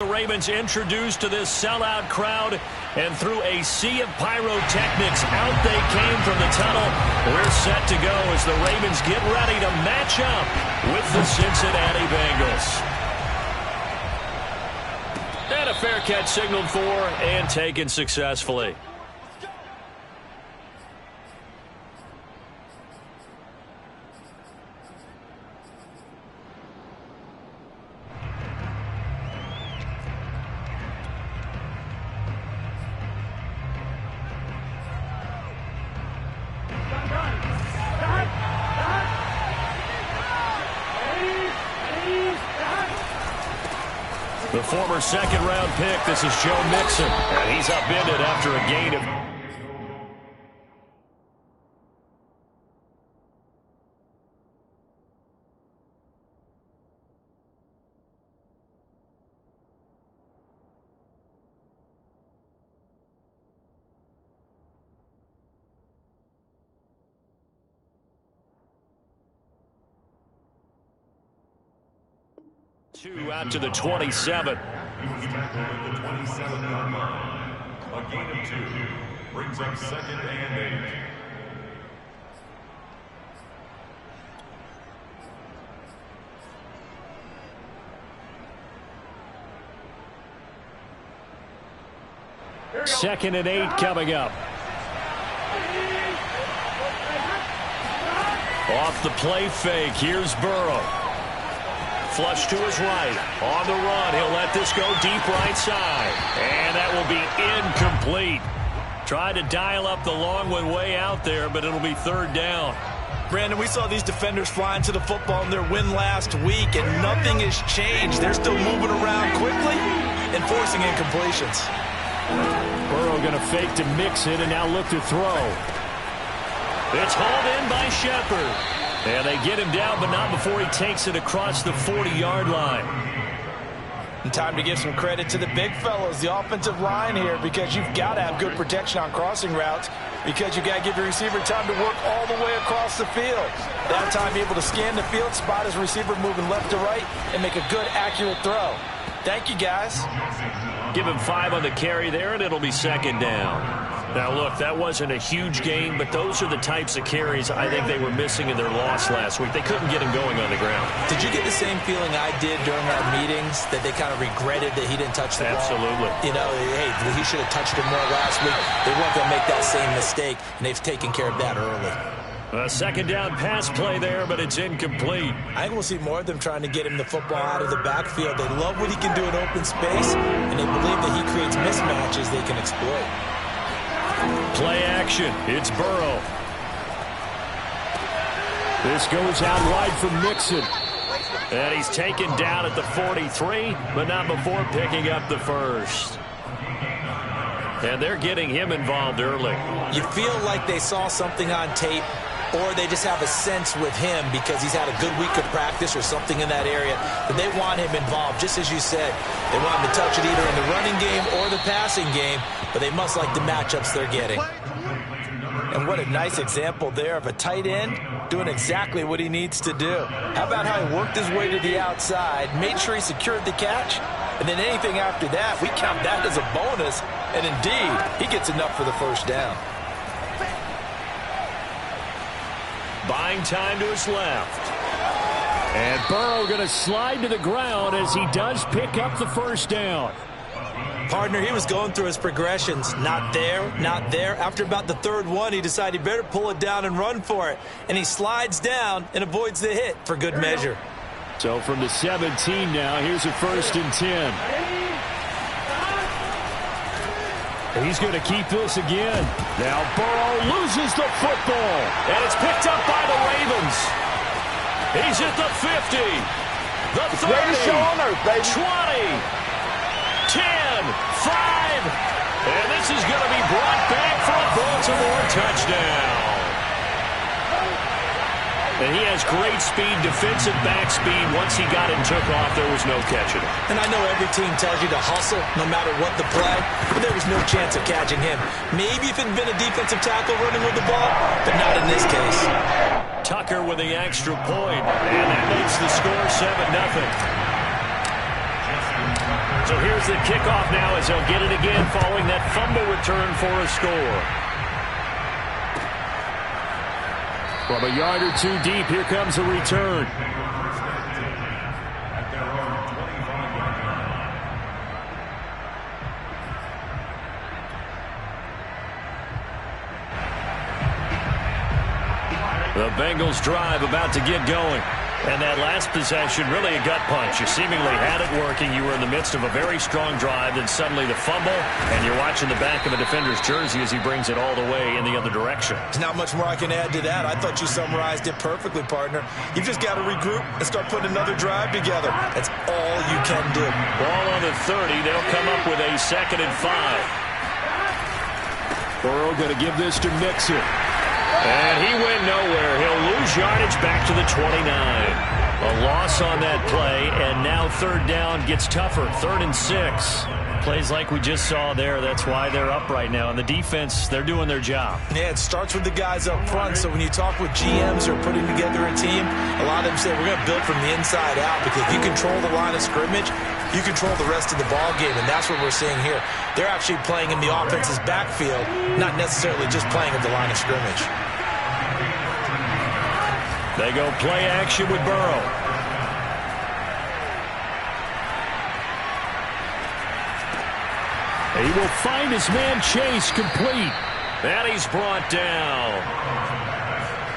The Ravens introduced to this sellout crowd, and through a sea of pyrotechnics, out they came from the tunnel. We're set to go as the Ravens get ready to match up with the Cincinnati Bengals. And a fair catch signaled for and taken successfully. The former second-round pick, this is Joe Mixon, and he's upended after a gain of... Two out to the 27. He was tackled at the 27-yard line. A gain of 2 brings up 2nd and 8. Second and 8 coming up. Off the play fake, here's Burrow. Flush to his right. On the run, he'll let this go deep right side. And that will be incomplete. Tried to dial up the long one way out there, but it'll be 3rd down. Brandon, we saw these defenders flying to the football in their win last week, and nothing has changed. They're still moving around quickly and forcing incompletions. Burrow going to fake to mix it and now look to throw. It's hauled in by Shepard. And they get him down, but not before he takes it across the 40-yard line. And time to give some credit to the big fellas, the offensive line here, because you've got to have good protection on crossing routes, because you've got to give your receiver time to work all the way across the field. That time, be able to scan the field, spot his receiver moving left to right, and make a good, accurate throw. Thank you, guys. Give him 5 on the carry there, and it'll be 2nd down. Now, look, that wasn't a huge game, but those are the types of carries I think they were missing in their loss last week. They couldn't get him going on the ground. Did you get the same feeling I did during our meetings, that they kind of regretted that he didn't touch the ball? Absolutely. You know, hey, he should have touched it more last week. They weren't going to make that same mistake, and they've taken care of that early. A 2nd down pass play there, but it's incomplete. I think we'll see more of them trying to get him the football out of the backfield. They love what he can do in open space, and they believe that he creates mismatches they can exploit. Play action. It's Burrow. This goes out wide for Mixon. And he's taken down at the 43, but not before picking up the first. And they're getting him involved early. You feel like they saw something on tape, or they just have a sense with him because he's had a good week of practice or something in that area, that they want him involved. Just as you said, they want him to touch it either in the running game or the passing game, but they must like the matchups they're getting. And what a nice example there of a tight end doing exactly what he needs to do. How about how he worked his way to the outside, made sure he secured the catch, and then anything after that, we count that as a bonus, and indeed, he gets enough for the first down. Buying time to his left. And Burrow going to slide to the ground as he does pick up the first down. Partner, he was going through his progressions. Not there, not there. After about the 3rd one, he decided he better pull it down and run for it. And he slides down and avoids the hit for good measure. So from the 17 now, here's a 1st and 10. He's going to keep this again. Now Burrow loses the football. And it's picked up by the Ravens. He's at the 50. The 30. 20. 10, 5, and this is going to be brought back for a Baltimore touchdown. And he has great speed, defensive back speed. Once he got it and took off, there was no catching him. And I know every team tells you to hustle no matter what the play, but there was no chance of catching him. Maybe if it had been a defensive tackle running with the ball, but not in this case. Tucker with the extra point, and that makes the score 7-0. So here's the kickoff now as they'll get it again following that fumble return for a score. From a yard or two deep, here comes a return. The Bengals drive about to get going. And that last possession, really a gut punch. You seemingly had it working. You were in the midst of a very strong drive, then suddenly the fumble, and you're watching the back of a defender's jersey as he brings it all the way in the other direction. There's not much more I can add to that. I thought you summarized it perfectly, partner. You've just got to regroup and start putting another drive together. That's all you can do. Ball on the 30. They'll come up with a 2nd and 5. Burrow going to give this to Mixon. And he went nowhere. He'll lose yardage back to the 29. A loss on that play, and now 3rd down gets tougher. 3rd and 6. Plays like we just saw there. That's why they're up right now. And the defense, they're doing their job. Yeah, it starts with the guys up front. So when you talk with GMs or putting together a team, a lot of them say we're going to build from the inside out, because if you control the line of scrimmage, you control the rest of the ball game, and that's what we're seeing here. They're actually playing in the offense's backfield, not necessarily just playing at the line of scrimmage. They go play action with Burrow. He will find his man Chase complete. And he's brought down.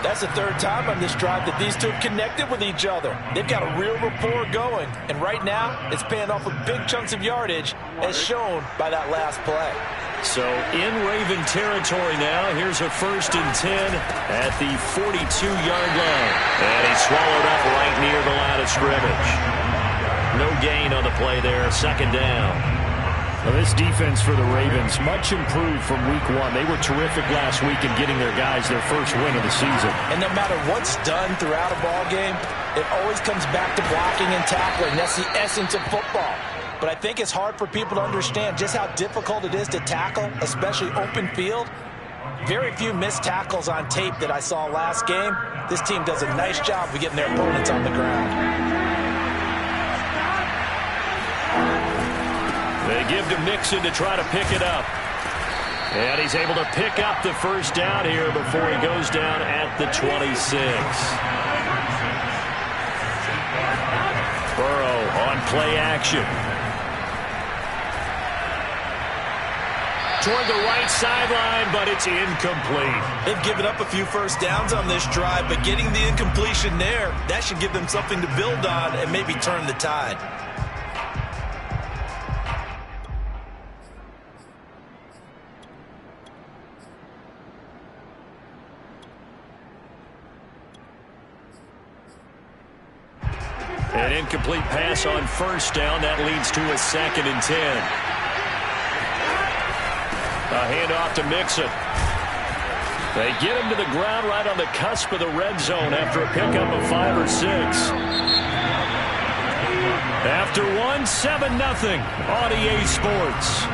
That's the 3rd time on this drive that these two have connected with each other. They've got a real rapport going. And right now, it's paying off with big chunks of yardage, as shown by that last play. So in Raven territory now. Here's a 1st and 10 at the 42-yard line. And he's swallowed up right near the line of scrimmage. No gain on the play there. 2nd down. Well, this defense for the Ravens, much improved from week 1. They were terrific last week in getting their guys their first win of the season. And no matter what's done throughout a ball game, it always comes back to blocking and tackling. That's the essence of football. But I think it's hard for people to understand just how difficult it is to tackle, especially open field. Very few missed tackles on tape that I saw last game. This team does a nice job of getting their opponents on the ground. They give to Mixon to try to pick it up. And he's able to pick up the 1st down here before he goes down at the 26. Burrow on play action. Toward the right sideline, but it's incomplete. They've given up a few 1st downs on this drive, but getting the incompletion there, that should give them something to build on and maybe turn the tide. An incomplete pass on 1st down. That leads to a 2nd and 10. A handoff to Mixon. They get him to the ground right on the cusp of the red zone after a pickup of 5 or 6. After 1, 7-0 on EA Sports.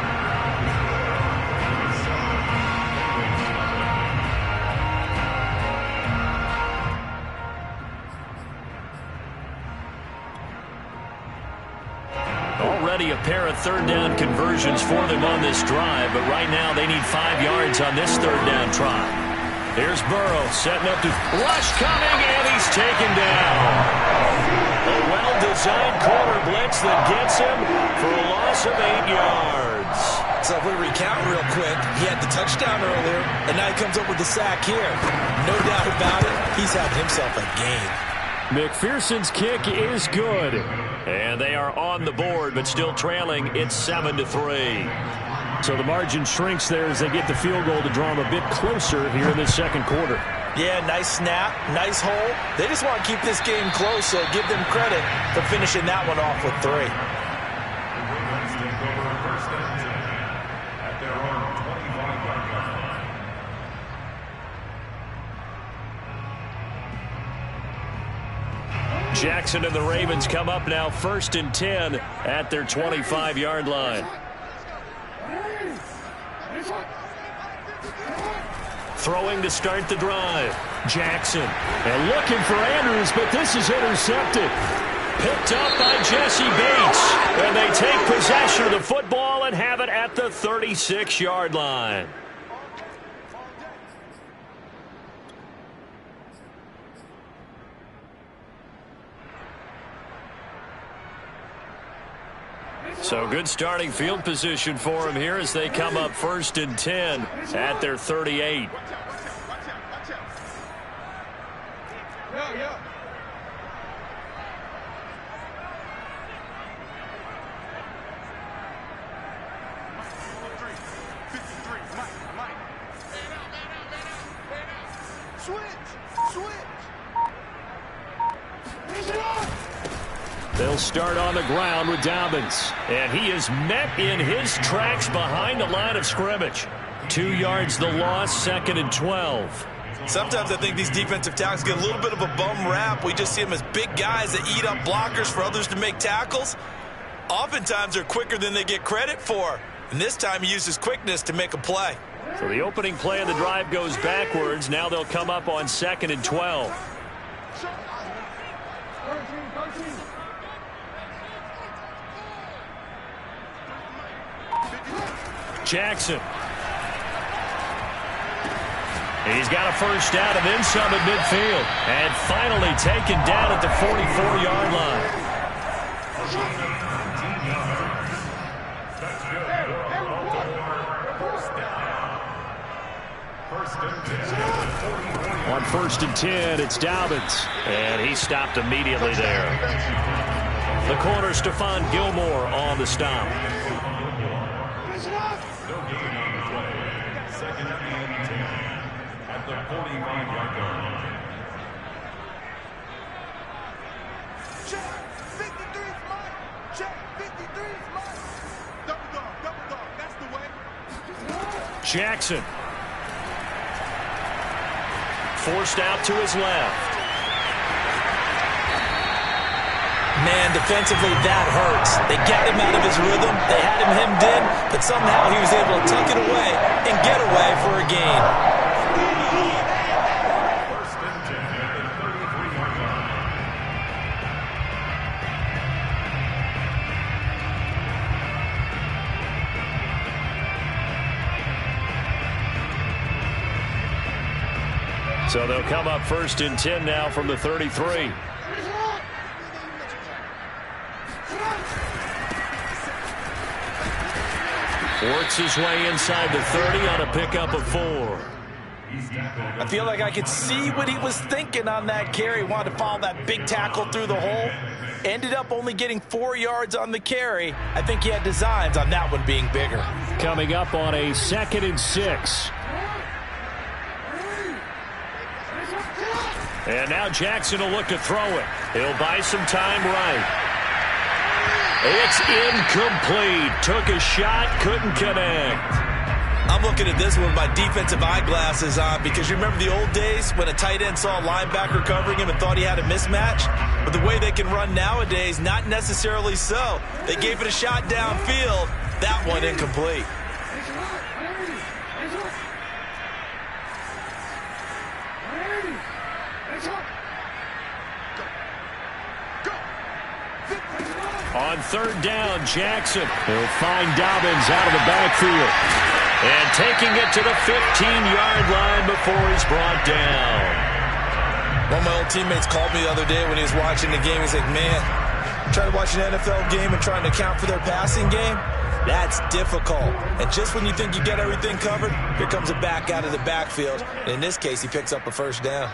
Already a pair of 3rd down conversions for them on this drive, but right now they need 5 yards on this 3rd down try. Here's Burrow setting up to rush coming, and he's taken down. A well-designed corner blitz that gets him for a loss of 8 yards. So if we recount real quick, he had the touchdown earlier, and now he comes up with the sack here. No doubt about it, he's had himself a game. McPherson's kick is good. And they are on the board, but still trailing. It's 7-3. So the margin shrinks there as they get the field goal to draw them a bit closer here in the 2nd quarter. Yeah, nice snap, nice hole. They just want to keep this game close, so give them credit for finishing that one off with 3. Jackson and the Ravens come up now 1st and 10 at their 25-yard line. Throwing to start the drive. Jackson. And looking for Andrews, but this is intercepted. Picked up by Jesse Bates. And they take possession of the football and have it at the 36-yard line. So good starting field position for him here as they come up 1st and 10 at their 38. They'll start on the ground with Dobbins. And he is met in his tracks behind the line of scrimmage. 2 yards the loss, 2nd and 12. Sometimes I think these defensive tackles get a little bit of a bum rap. We just see them as big guys that eat up blockers for others to make tackles. Oftentimes they're quicker than they get credit for. And this time he uses quickness to make a play. So the opening play of the drive goes backwards. Now they'll come up on 2nd and 12. Jackson. He's got a first down and then some at midfield. And finally taken down at the 44-yard line. On 1st and 10, it's Dobbins. And he stopped immediately there. The corner, Stephon Gilmore on the stop. Jackson. Forced out to his left. Man, defensively, that hurts. They got him out of his rhythm. They had him hemmed in, but somehow he was able to tuck it away and get away for a gain. So they'll come up 1st and 10 now from the 33. Works his way inside the 30 on a pickup of 4. I feel like I could see what he was thinking on that carry. Wanted to follow that big tackle through the hole. Ended up only getting 4 yards on the carry. I think he had designs on that one being bigger. Coming up on a 2nd and 6. And now Jackson will look to throw it. He'll buy some time right. It's incomplete. Took a shot, couldn't connect. I'm looking at this with my defensive eyeglasses on because you remember the old days when a tight end saw a linebacker covering him and thought he had a mismatch? But the way they can run nowadays, not necessarily so. They gave it a shot downfield. That one incomplete. On 3rd down, Jackson will find Dobbins out of the backfield. And taking it to the 15-yard line before he's brought down. One of my old teammates called me the other day when he was watching the game. He's like, man, trying to watch an NFL game and trying to account for their passing game, that's difficult. And just when you think you get everything covered, here comes a back out of the backfield. And in this case, he picks up a first down.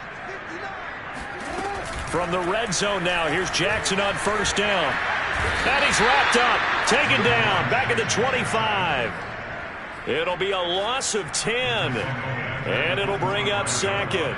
From the red zone now, here's Jackson on 1st down. And he's wrapped up, taken down, back at the 25. It'll be a loss of 10, and it'll bring up 2nd.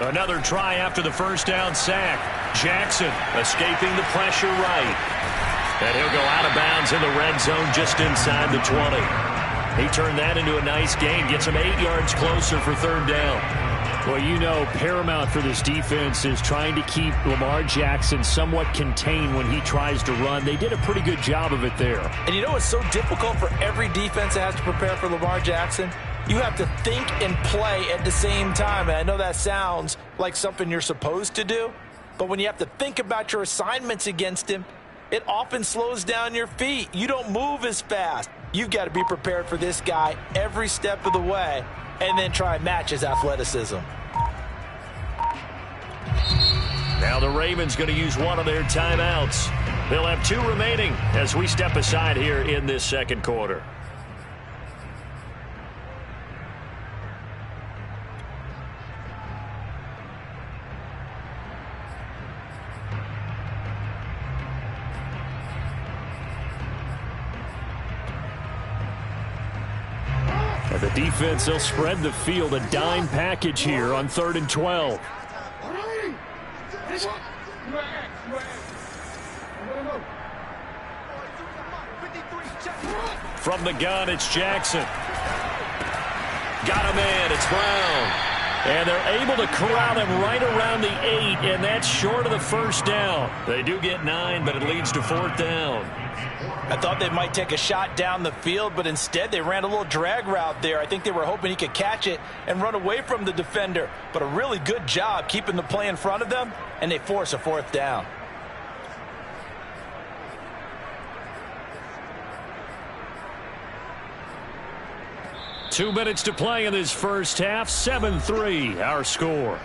Another try after the first down sack. Jackson escaping the pressure right. And he'll go out of bounds in the red zone just inside the 20. He turned that into a nice gain. Gets him 8 yards closer for 3rd down. Well, you know, paramount for this defense is trying to keep Lamar Jackson somewhat contained when he tries to run. They did a pretty good job of it there. And you know what's so difficult for every defense that has to prepare for Lamar Jackson? You have to think and play at the same time. And I know that sounds like something you're supposed to do, but when you have to think about your assignments against him, it often slows down your feet. You don't move as fast. You've got to be prepared for this guy every step of the way and then try and match his athleticism. Now the Ravens going to use one of their timeouts. They'll have 2 remaining as we step aside here in this second quarter. And the defense, they'll spread the field, a dime package here on 3rd and 12. From the gun, it's Jackson. Got a man, it's Brown. And they're able to corral him right around the 8, and that's short of the first down. They do get 9, but it leads to 4th down. I thought they might take a shot down the field, but instead they ran a little drag route there. I think they were hoping he could catch it and run away from the defender. But a really good job keeping the play in front of them, and they force a 4th down. Two minutes to play in this first half. 7-3, our score.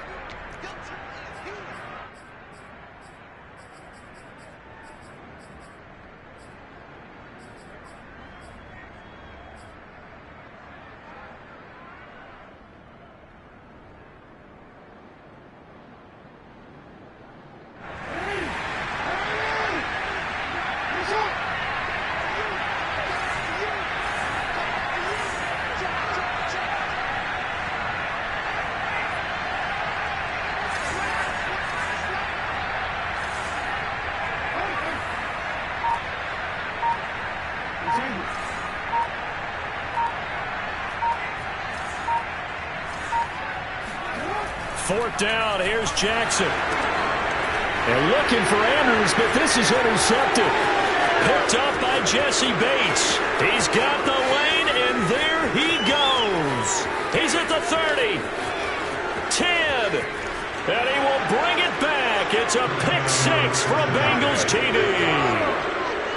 Fourth down, here's Jackson. They're looking for Andrews, but this is intercepted. Picked up by Jesse Bates. He's got the lane, and there he goes. He's at the 30. 10. And he will bring it back. It's a pick 6 for a Bengals TD.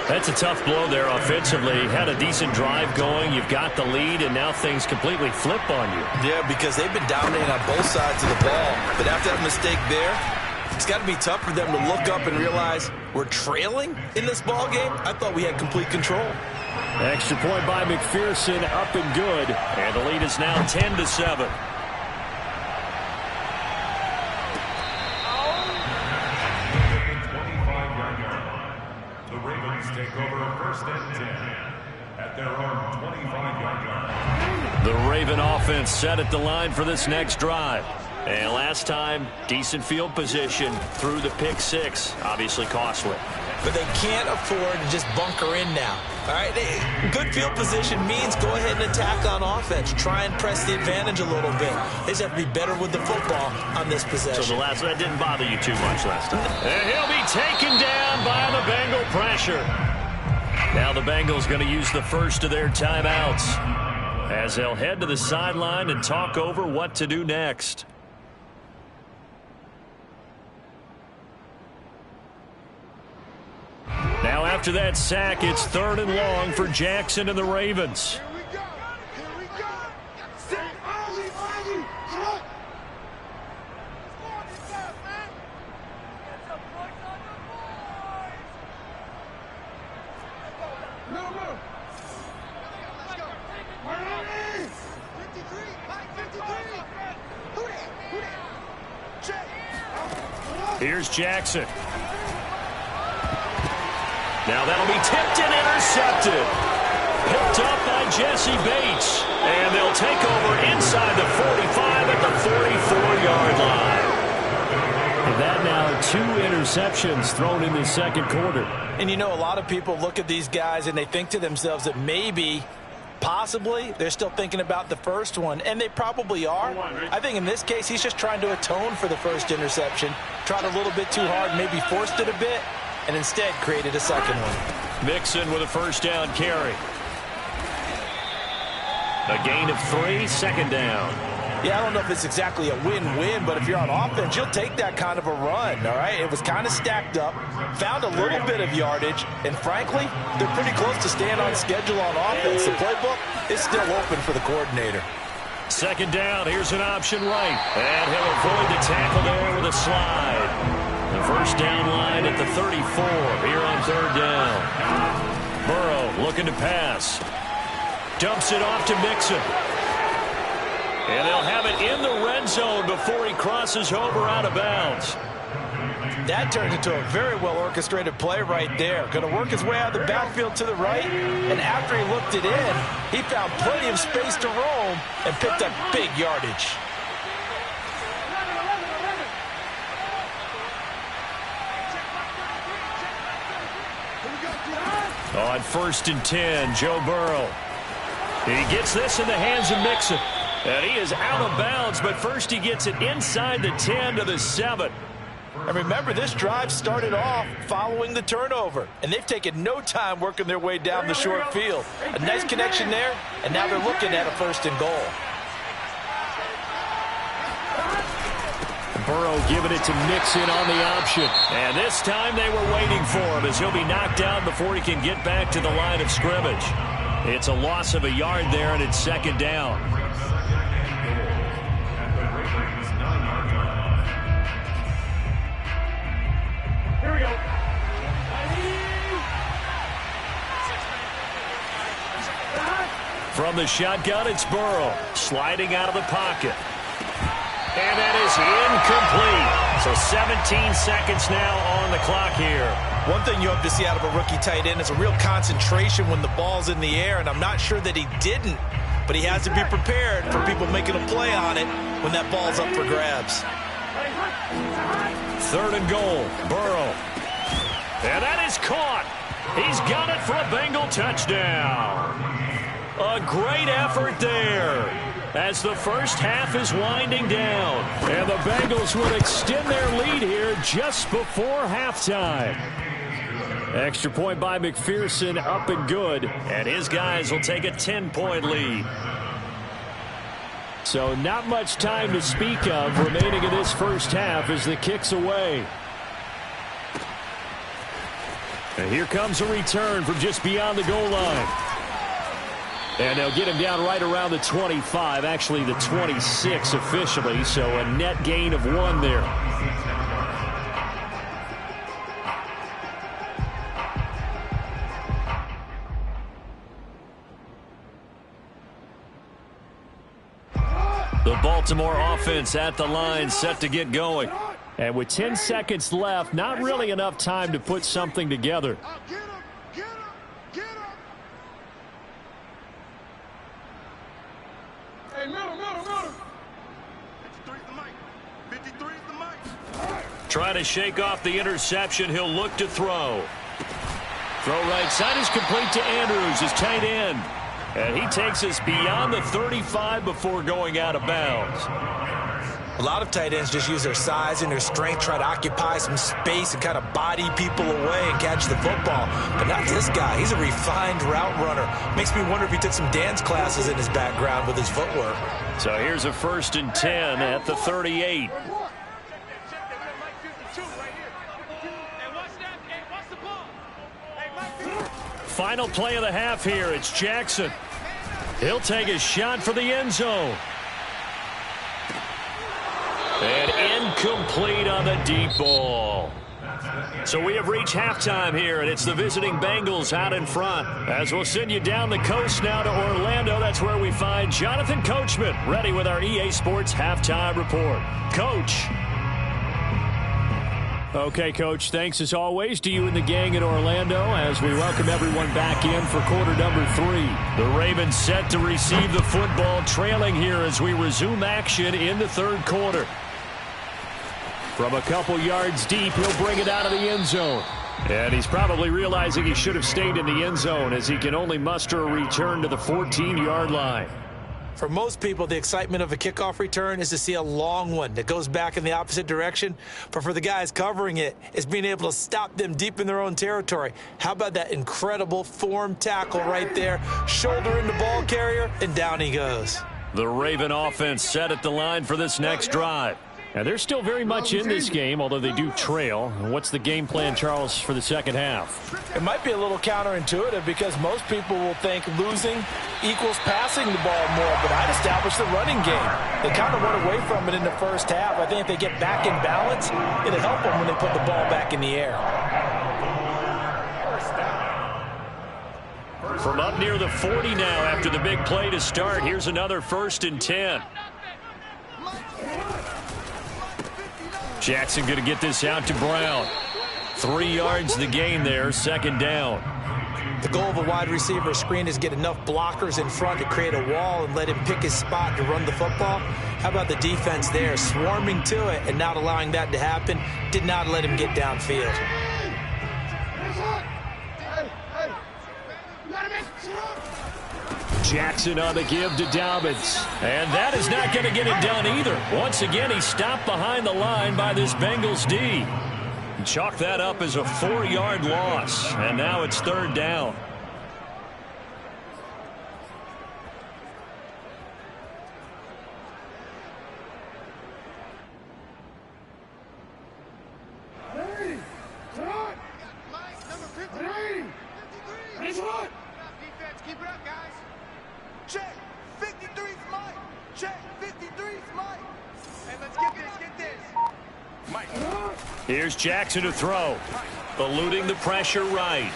That's a tough blow there offensively. Had a decent drive going. You've got the lead, and now things completely flip on you. Yeah, because they've been dominating on both sides of the ball. But after that mistake there, it's got to be tough for them to look up and realize we're trailing in this ball game. I thought we had complete control. Extra point by McPherson, up and good. And the lead is now 10-7. Take over 1st and 10 at their own 25-yard line. The Raven offense set at the line for this next drive. And last time, decent field position through the pick 6. Obviously costly. But they can't afford to just bunker in now. All right, good field position means go ahead and attack on offense. Try and press the advantage a little bit. They just have to be better with the football on this possession. So that didn't bother you too much last time. And he'll be taken down by the Bengal pressure. Now the Bengals going to use the first of their timeouts as they'll head to the sideline and talk over what to do next. Now after that sack, it's 3rd and long for Jackson and the Ravens. Here's Jackson. Now that'll be tipped and intercepted. Picked up by Jesse Bates. And they'll take over inside the 45 at the 44-yard line. And that now 2 interceptions thrown in the second quarter. And you know, a lot of people look at these guys and they think to themselves that maybe Possibly. They're still thinking about the first one, and they probably are. I think in this case, he's just trying to atone for the first interception. Tried a little bit too hard, maybe forced it a bit, and instead created a second one. Mixon with a first down carry. A gain of 3, second down. Yeah, I don't know if it's exactly a win-win, but if you're on offense, you'll take that kind of a run, all right? It was kind of stacked up, found a little bit of yardage, and frankly, they're pretty close to staying on schedule on offense. The playbook is still open for the coordinator. Second down, here's an option right, and he'll avoid the tackle there with a slide. The first down line at the 34 here on third down. Burrow looking to pass. Dumps it off to Mixon. And they'll have it in the red zone before he crosses over out of bounds. That turned into a very well-orchestrated play right there. Going to work his way out of the backfield to the right, and after he looked it in, he found plenty of space to roam and picked up big yardage. On 1st and 10, Joe Burrow. He gets this in the hands of Mixon. And he is out of bounds, but first he gets it inside the 10 to the 7. And remember, this drive started off following the turnover, and they've taken no time working their way down the short field. A nice connection there, and now they're looking at a 1st and goal. Burrow giving it to Mixon on the option. And this time they were waiting for him as he'll be knocked down before he can get back to the line of scrimmage. It's a loss of a yard there, and it's second down. Here we go. From the shotgun, it's Burrow sliding out of the pocket. And that is incomplete. So 17 seconds now on the clock here. One thing you hope to see out of a rookie tight end is a real concentration when the ball's in the air, and I'm not sure that he didn't, but he has to be prepared for people making a play on it when that ball's up for grabs. 3rd and goal, Burrow. And that is caught. He's got it for a Bengal touchdown. A great effort there as the first half is winding down. And the Bengals would extend their lead here just before halftime. Extra point by McPherson, up and good. And his guys will take a 10-point lead. So not much time to speak of remaining in this first half as the kick's away. And here comes a return from just beyond the goal line. And they'll get him down right around the 25, actually the 26 officially, so a net gain of 1 there. The Baltimore offense at the line, set to get going. And with 10 seconds left, not really enough time to put something together. Hey, middle. 53's the mic. 53's the mic. Trying to shake off the interception. He'll look to throw. Throw right side is complete to Andrews, his tight end. And he takes us beyond the 35 before going out of bounds. A lot of tight ends just use their size and their strength, try to occupy some space and kind of body people away and catch the football. But not this guy. He's a refined route runner. Makes me wonder if he took some dance classes in his background with his footwork. So here's a 1st and 10 at the 38. Final play of the half here. It's Jackson. He'll take a shot for the end zone. And incomplete on the deep ball. So we have reached halftime here, and it's the visiting Bengals out in front. As we'll send you down the coast now to Orlando, that's where we find Jonathan Coachman, ready with our EA Sports halftime report. Coach. Okay, Coach, thanks as always to you and the gang in Orlando as we welcome everyone back in for quarter number 3. The Ravens set to receive the football, trailing here as we resume action in the 3rd quarter. From a couple yards deep, he'll bring it out of the end zone. And he's probably realizing he should have stayed in the end zone as he can only muster a return to the 14-yard line. For most people, the excitement of a kickoff return is to see a long one that goes back in the opposite direction. But for the guys covering it, it's being able to stop them deep in their own territory. How about that incredible form tackle right there? Shoulder in the ball carrier, and down he goes. The Raven offense set at the line for this next drive. Now, they're still very much in this game, although they do trail. What's the game plan, Charles, for the second half? It might be a little counterintuitive because most people will think losing equals passing the ball more, but I'd establish the running game. They kind of went away from it in the first half. I think if they get back in balance, it'll help them when they put the ball back in the air. From up near the 40 now after the big play to start, here's another 1st and 10. Jackson going to get this out to Brown. 3 yards the gain there, 2nd down. The goal of a wide receiver screen is get enough blockers in front to create a wall and let him pick his spot to run the football. How about the defense there, swarming to it and not allowing that to happen? Did not let him get downfield. Jackson on the give to Dobbins. And that is not going to get it done either. Once again, he's stopped behind the line by this Bengals D. Chalk that up as a 4-yard loss. And now it's 3rd down. Keep it up, guys. Check. 53's Mike. Check. 53's Mike. Hey, let's get this. Mike. Here's Jackson to throw. Eluding the pressure right.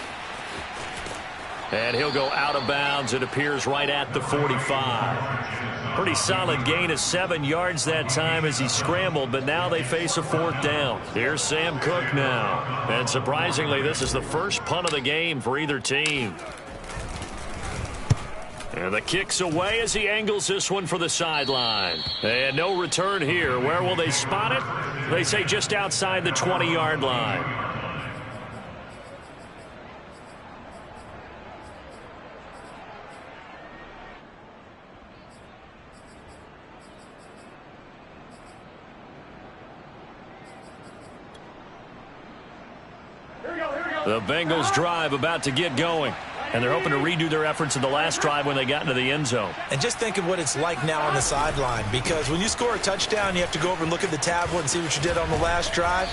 And he'll go out of bounds. It appears right at the 45. Pretty solid gain of 7 yards that time as he scrambled, but now they face a 4th down. Here's Sam Cook now. And surprisingly, this is the first punt of the game for either team. And the kick's away as he angles this one for the sideline. And no return here. Where will they spot it? They say just outside the 20-yard line. The Bengals drive about to get going. And they're hoping to redo their efforts in the last drive when they got into the end zone. And just think of what it's like now on the sideline, because when you score a touchdown, you have to go over and look at the tablet and see what you did on the last drive.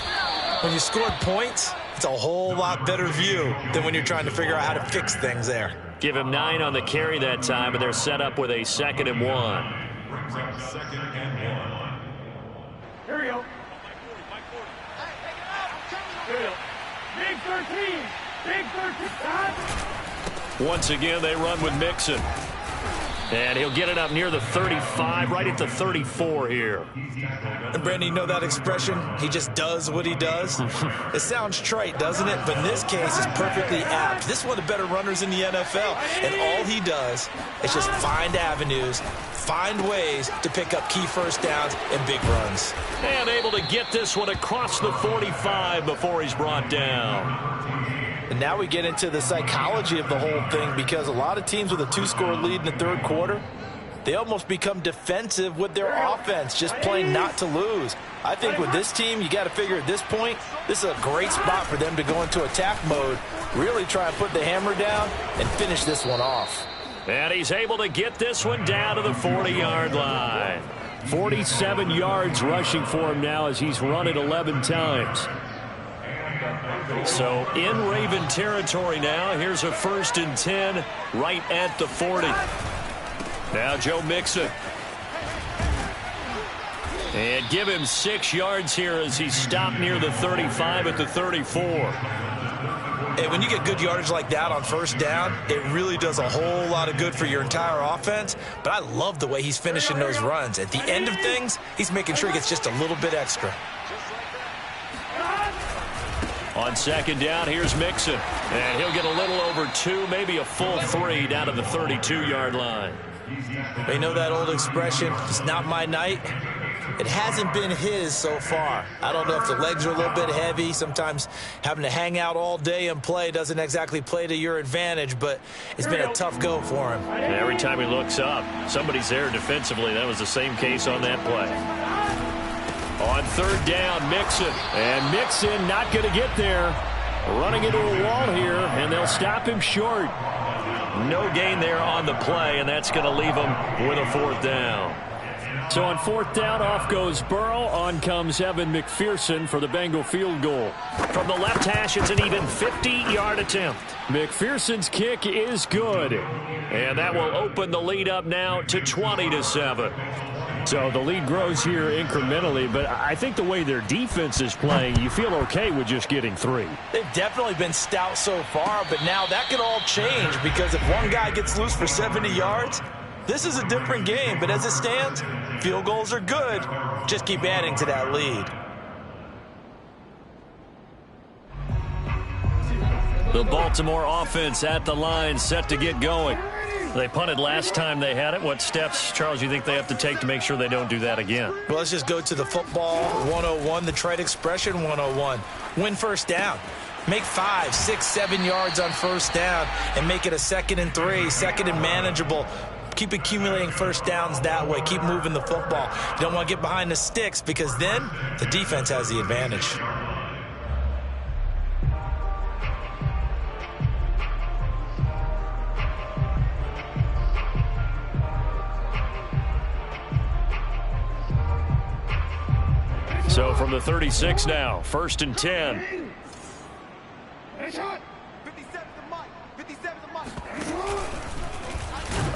When you scored points, it's a whole lot better view than when you're trying to figure out how to fix things there. Give him 9 on the carry that time, and they're set up with a 2nd and 1. Brings up 2nd and 1. Here we go. Here we go. Big 13. Big 13. Once again, they run with Mixon. And he'll get it up near the 35, right at the 34 here. And Brandon, you know that expression? He just does what he does. It sounds trite, doesn't it? But in this case, it's perfectly apt. This is one of the better runners in the NFL. And all he does is just find avenues, find ways to pick up key 1st downs and big runs. And able to get this one across the 45 before he's brought down. And now we get into the psychology of the whole thing, because a lot of teams with a 2-score lead in the 3rd quarter, they almost become defensive with their offense, just playing not to lose. I think with this team, you got to figure at this point, this is a great spot for them to go into attack mode, really try and put the hammer down and finish this one off. And he's able to get this one down to the 40-yard line. 47 yards rushing for him now as he's run it 11 times. So in Raven territory now. Here's a 1st and 10 right at the 40. Now Joe Mixon. And give him 6 yards here as he stopped near the 35 at the 34. And when you get good yardage like that on 1st down, it really does a whole lot of good for your entire offense. But I love the way he's finishing those runs. At the end of things, he's making sure he gets just a little bit extra. On 2nd down, here's Mixon. And he'll get a little over 2, maybe a full 3 down to the 32-yard line. You know that old expression, it's not my night. It hasn't been his so far. I don't know if the legs are a little bit heavy. Sometimes having to hang out all day and play doesn't exactly play to your advantage, but it's been a tough go for him. And every time he looks up, somebody's there defensively. That was the same case on that play. On third down, Mixon. And Mixon not going to get there. Running into a wall here, and they'll stop him short. No gain there on the play, and that's going to leave him with a fourth down. So on fourth down, off goes Burrow. On comes Evan McPherson for the Bengal field goal. From the left hash, it's an even 50-yard attempt. McPherson's kick is good. And that will open the lead up now to 20-7. So the lead grows here incrementally, but I think the way their defense is playing, you feel okay with just getting 3. They've definitely been stout so far, but now that could all change because if one guy gets loose for 70 yards, this is a different game. But as it stands, field goals are good. Just keep adding to that lead. The Baltimore offense at the line, set to get going. They punted last time they had it. What steps, Charles, you think they have to take to make sure they don't do that again? Well, let's just go to the football 101, the trade expression 101. Win first down. Make 5, 6, 7 yards on first down and make it a 2nd and 3, 2nd and manageable. Keep accumulating first downs that way. Keep moving the football. You don't want to get behind the sticks because then the defense has the advantage. So from the 36 now, 1st and 10. 57 to Mike. 57 to Mike.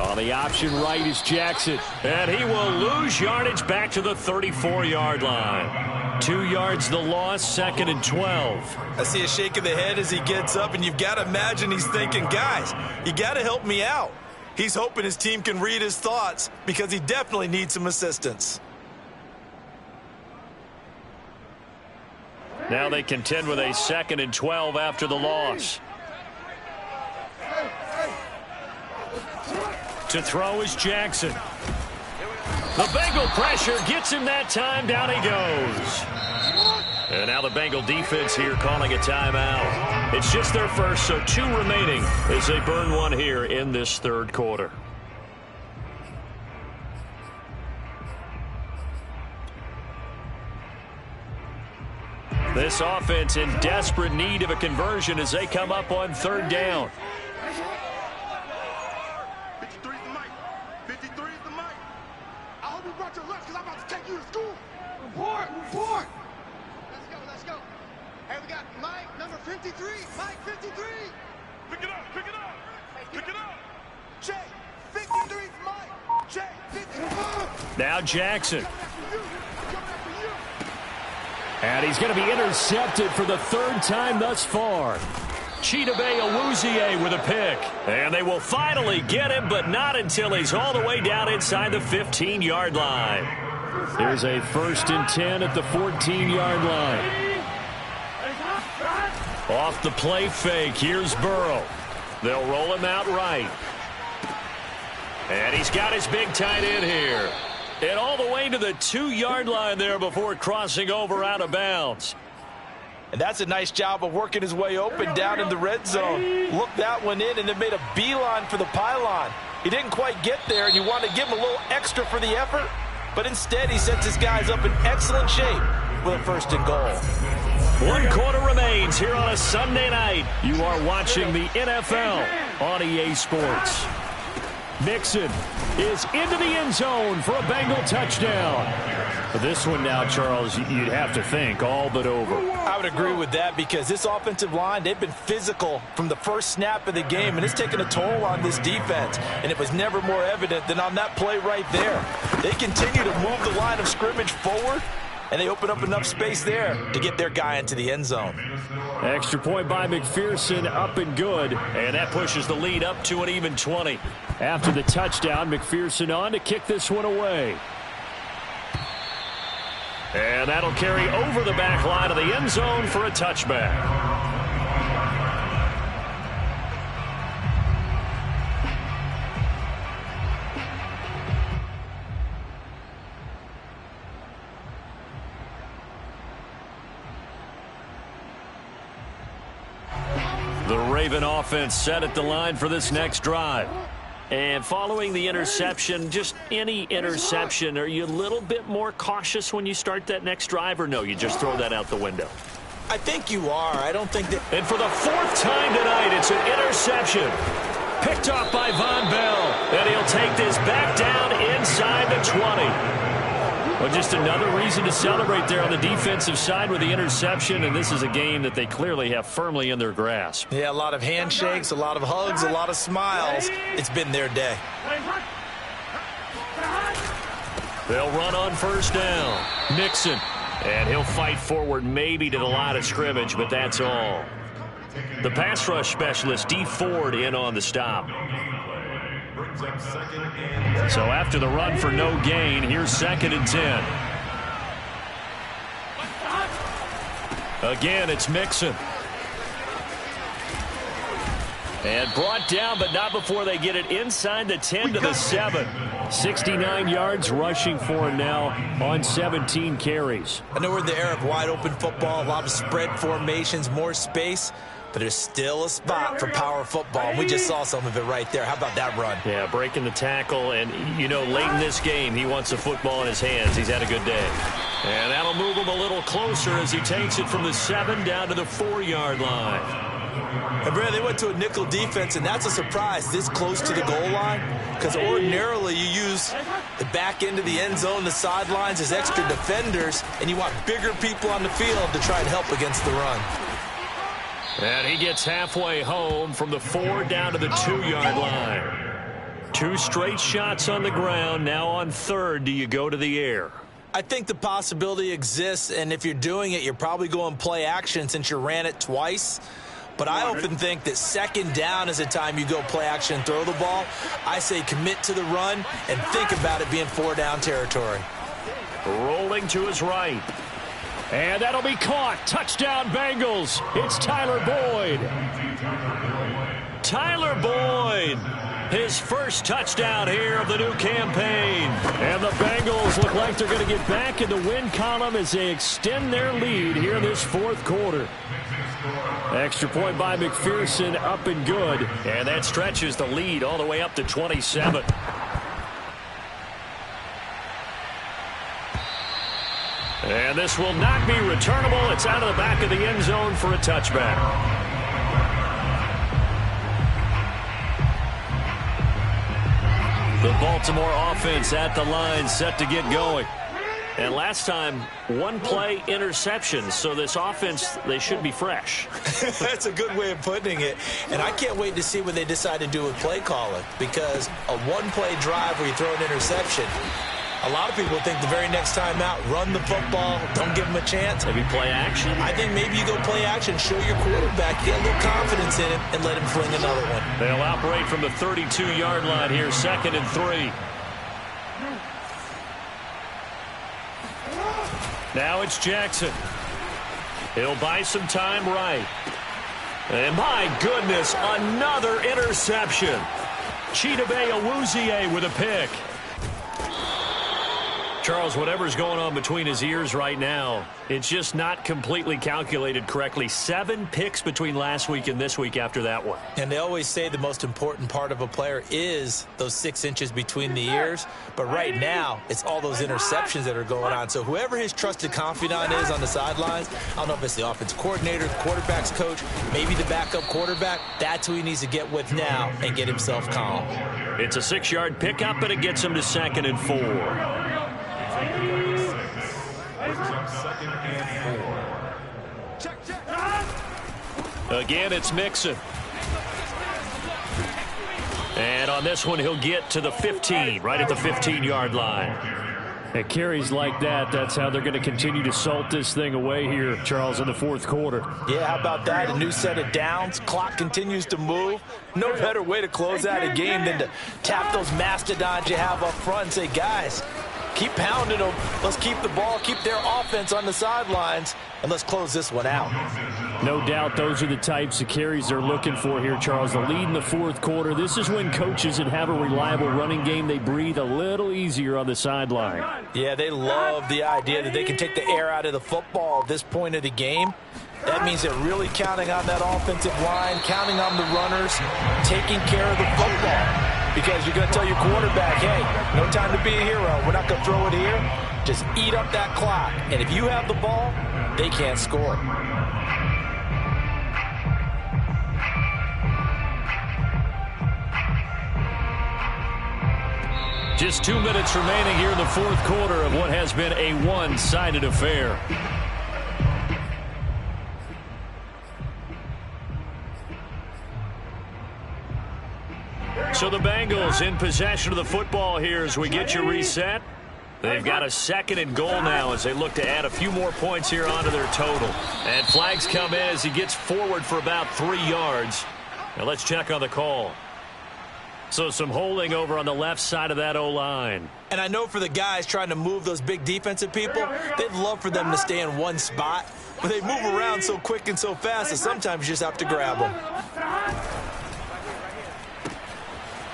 On the option right is Jackson. And he will lose yardage back to the 34-yard line. 2 yards the loss, 2nd and 12. I see a shake of the head as he gets up, and you've got to imagine he's thinking, guys, you got to help me out. He's hoping his team can read his thoughts because he definitely needs some assistance. Now they contend with a 2nd and 12 after the loss. To throw is Jackson. The Bengal pressure gets him that time. Down he goes. And now the Bengal defense here calling a timeout. It's just their first, so 2 remaining as they burn 1 here in this 3rd quarter. This offense in desperate need of a conversion as they come up on 3rd down. 53 is the mic. 53 is the mic. I hope you brought your lunch because I'm about to take you to school. Report. Let's go. Hey, we got Mike, number 53. Mike, 53. Pick it up. Check. 53 is Mike. Check. 53. Now Jackson. And he's going to be intercepted for the 3rd time thus far. Chidobe Awuzie with a pick. And they will finally get him, but not until he's all the way down inside the 15-yard line. There's a 1st and 10 at the 14-yard line. Off the play fake, here's Burrow. They'll roll him out right. And he's got his big tight end here. And all the way to the 2-yard line there before crossing over out of bounds. And that's a nice job of working his way open down in the red zone. Looked that one in and then made a beeline for the pylon. He didn't quite get there, and you want to give him a little extra for the effort. But instead, he sets his guys up in excellent shape with a 1st and goal. 1 quarter remains here on a Sunday night. You are watching the NFL on EA Sports. Mixon is into the end zone for a Bengal touchdown. But this one now, Charles, you'd have to think all but over. I would agree with that because this offensive line, they've been physical from the first snap of the game, and it's taken a toll on this defense. And it was never more evident than on that play right there. They continue to move the line of scrimmage forward, and they open up enough space there to get their guy into the end zone. Extra point by McPherson, up and good. And that pushes the lead up to an even 20. After the touchdown, McPherson on to kick this one away. And that'll carry over the back line of the end zone for a touchback. Raven offense set at the line for this next drive. And following the interception, just any interception, are you a little bit more cautious when you start that next drive, or no, you just throw that out the window? I think you are. I don't think that... And for the fourth time tonight, it's an interception. Picked off by Von Bell. And he'll take this back down inside the 20. Well, just another reason to celebrate there on the defensive side with the interception, and this is a game that they clearly have firmly in their grasp. Yeah, a lot of handshakes, a lot of hugs, a lot of smiles. It's been their day. They'll run on first down. Mixon. And he'll fight forward maybe to the line of scrimmage, but that's all. The pass rush specialist, D. Ford, in on the stop. So after the run for no gain, here's 2nd and 10. Again, it's Mixon. And brought down, but not before they get it inside the 10 to the 7. 69 yards rushing for him now on 17 carries. I know we're in the era of wide-open football, a lot of spread formations, more space, but there's still a spot for power football. We just saw some of it right there. How about that run? Yeah, breaking the tackle, and, you know, late in this game, he wants the football in his hands. He's had a good day. And that'll move him a little closer as he takes it from the 7 down to the 4-yard line. And, Brad, they went to a nickel defense, and that's a surprise this close to the goal line, because ordinarily you use the back end of the end zone, the sidelines as extra defenders, and you want bigger people on the field to try and help against the run. And he gets halfway home from the 4 down to the 2-yard line. 2 straight shots on the ground. Now on 3rd, do you go to the air? I think the possibility exists, and if you're doing it, you're probably going play action since you ran it twice. But I often think that 2nd down is the time you go play action and throw the ball. I say commit to the run and think about it being 4-down territory. Rolling to his right. And that'll be caught. Touchdown, Bengals. It's Tyler Boyd. Tyler Boyd. His first touchdown here of the new campaign. And the Bengals look like they're going to get back in the win column as they extend their lead here in this 4th quarter. Extra point by McPherson, up and good. And that stretches the lead all the way up to 27. And this will not be returnable. It's out of the back of the end zone for a touchback. The Baltimore offense at the line, set to get going. And last time, 1-play interception. So this offense, they should be fresh. That's a good way of putting it. And I can't wait to see what they decide to do with play calling, because a 1-play drive where you throw an interception, a lot of people think the very next time out, run the football, don't give them a chance. Maybe play action? I think maybe you go play action, show your quarterback, get a little confidence in him, and let him fling another one. They'll operate from the 32-yard line here, 2nd and 3. Now it's Jackson. He'll buy some time right. And my goodness, another interception. Chidobe Awuzie with a pick. Charles, whatever's going on between his ears right now, it's just not completely calculated correctly. 7 picks between last week and this week after that one. And they always say the most important part of a player is those 6 inches between the ears. But right now, it's all those interceptions that are going on. So whoever his trusted confidant is on the sidelines, I don't know if it's the offense coordinator, the quarterback's coach, maybe the backup quarterback, that's who he needs to get with now and get himself calm. It's a 6-yard pickup, and it gets him to 2nd and 4. Again, it's Mixon. And on this one, he'll get to the 15, right at the 15-yard line. At carries like that, that's how they're going to continue to salt this thing away here, Charles, in the 4th quarter. Yeah, how about that? A new set of downs. Clock continues to move. No better way to close out a game than to tap those mastodons you have up front and say, guys, keep pounding them. Let's keep the ball, keep their offense on the sidelines, and let's close this one out. No doubt those are the types of carries they're looking for here, Charles. The lead in the 4th quarter. This is when coaches that have a reliable running game, they breathe a little easier on the sideline. Yeah, they love the idea that they can take the air out of the football at this point of the game. That means they're really counting on that offensive line, counting on the runners, taking care of the football. Because you're going to tell your quarterback, hey, no time to be a hero. We're not going to throw it here. Just eat up that clock. And if you have the ball, they can't score. Just 2 minutes remaining here in the fourth quarter of what has been a one-sided affair. So the Bengals in possession of the football here as we get you reset. They've got a 2nd and goal now as they look to add a few more points here onto their total. And flags come in as he gets forward for about 3 yards. Now let's check on the call. So some holding over on the left side of that O-line. And I know for the guys trying to move those big defensive people, they'd love for them to stay in one spot. But they move around so quick and so fast that sometimes you just have to grab them.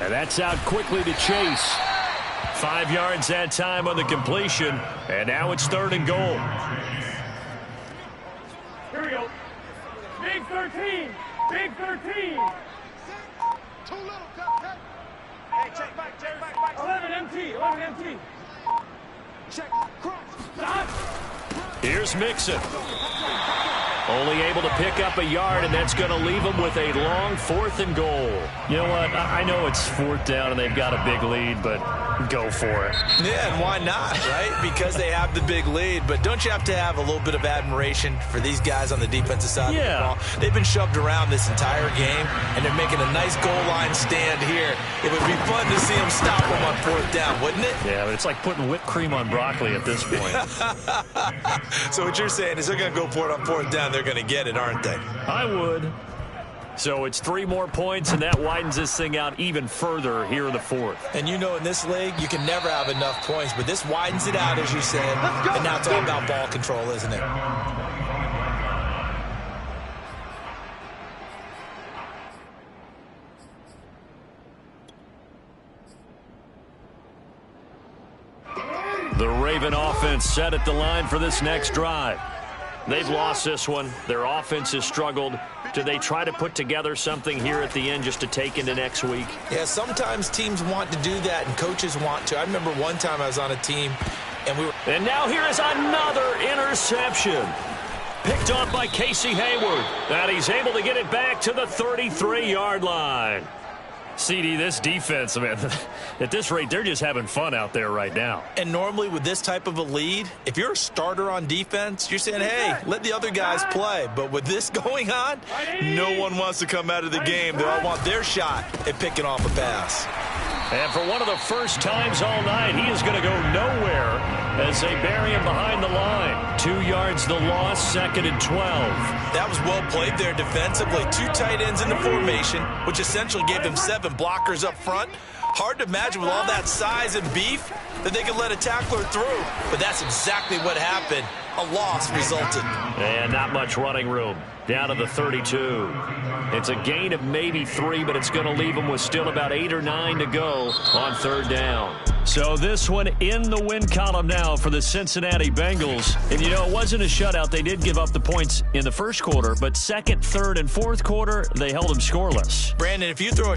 And that's out quickly to Chase. 5 yards that time on the completion. And now it's 3rd and goal. Here we go. Big 13. Big 13. Too little, Cut. Hey, check back. 11 MT. 11 MT. Check, cross. Stop. Here's Mixon. Only able to pick up a yard, and that's going to leave them with a long 4th and goal. You know what? I know it's 4th down and they've got a big lead, but go for it. Yeah, and why not, right? Because they have the big lead. But don't you have to have a little bit of admiration for these guys on the defensive side of the ball? They've been shoved around this entire game, and they're making a nice goal line stand here. It would be fun to see them stop them on 4th down, wouldn't it? Yeah, but it's like putting whipped cream on broccoli at this point. So what you're saying is they're going to go for it on 4th down. They're going to get it, aren't they? I would. So it's 3 more points, and that widens this thing out even further here in the 4th. And you know in this league, you can never have enough points, but this widens it out, as you said. And now it's all about ball control, isn't it? The Raven offense set at the line for this next drive. They've lost this one. Their offense has struggled. Do they try to put together something here at the end just to take into next week? Yeah, sometimes teams want to do that and coaches want to. I remember one time I was on a team and we were... And now here is another interception. Picked off by Casey Hayward. And he's able to get it back to the 33-yard line. CD, this defense, man, at this rate, they're just having fun out there right now. And normally with this type of a lead, if you're a starter on defense, you're saying, hey, let the other guys play. But with this going on, no one wants to come out of the game. They all want their shot at picking off a pass. And for one of the first times all night, he is going to go nowhere as they bury him behind the line. 2 yards the loss, 2nd and 12. That was well played there defensively. 2 tight ends in the formation, which essentially gave them 7 blockers up front. Hard to imagine with all that size and beef that they could let a tackler through. But that's exactly what happened. A loss resulted. And not much running room. Down to the 32. It's a gain of maybe 3, but it's going to leave them with still about 8 or 9 to go on 3rd down. So this one in the win column now for the Cincinnati Bengals. And, you know, it wasn't a shutout. They did give up the points in the first quarter, but 2nd, 3rd, and 4th quarter, they held them scoreless. Brandon, if you throw a